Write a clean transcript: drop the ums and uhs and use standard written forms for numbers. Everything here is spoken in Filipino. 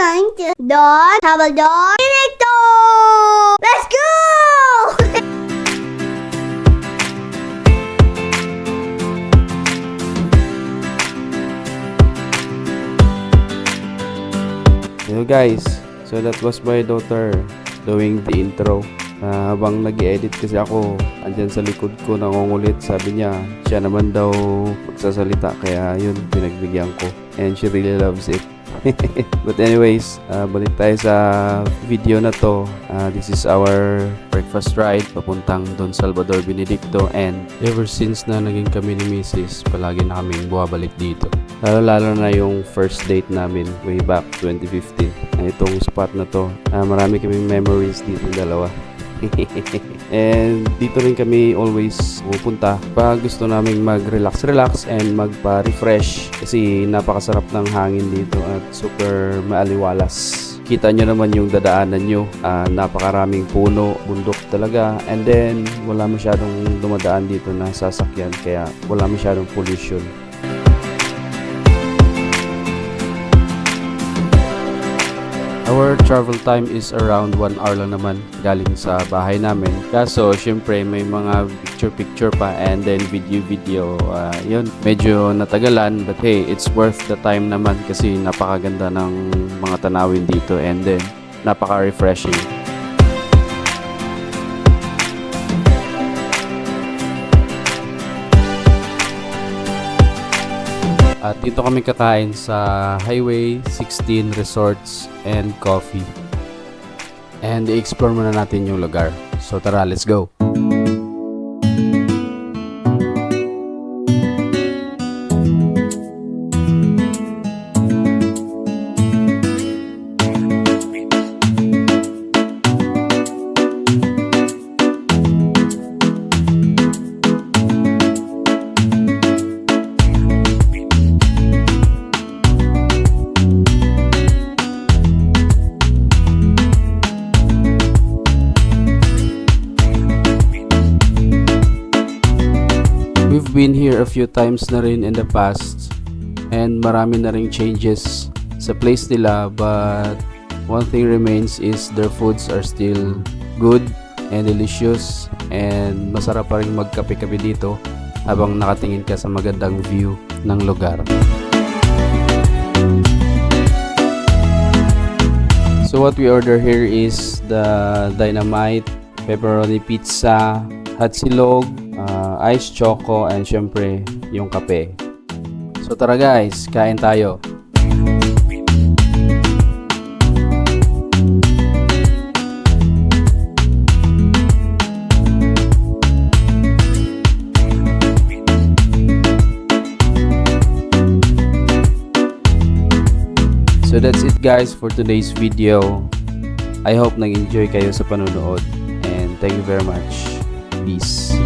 19 Don Salvador Directo! Let's go! Hello guys, so that was my daughter doing the intro. Habang nag-edit kasi ako, andyan sa likod ko nangungulit, sabi niya siya naman daw magsasalita, kaya yun, pinagbigyan ko, and she really loves it. But anyways, balik tayo sa video na to. This is our breakfast ride papuntang Don Salvador Benedicto, and ever since na naging kami ni Mrs., palagi na kaming buwabalik dito. Lalo na yung first date namin way back 2015. Itong spot na to, marami kaming memories dito dalawa. And dito rin kami always pupunta pag gusto naming mag-relax and magpa-refresh, kasi napakasarap ng hangin dito at super maaliwalas. Kita nyo naman yung dadaanan nyo, napakaraming puno, bundok talaga, and then wala masyadong dumadaan dito na sasakyan, kaya wala masyadong pollution. Our travel time is around 1 hour lang naman galing sa bahay namin. Kaso syempre may mga picture pa and then video. Yun, medyo natagalan, but hey, it's worth the time naman kasi napakaganda ng mga tanawin dito, and then napaka-refreshing. At dito kami kakain sa Highway 16 Resorts and Coffee. And i-explore muna natin yung lugar. So tara, let's go! We've been here a few times na rin in the past, and marami na ring changes sa place nila, but one thing remains is their foods are still good and delicious, and masarap pa rin magkape-kape dito habang nakatingin ka sa magandang view ng lugar. So what we order here is the Dynamite, pepperoni pizza, hot silog, ice choco, and syempre yung kape. So tara guys, kain tayo. So that's it guys for today's video. I hope nag-enjoy kayo sa panonood, and thank you very much. Peace.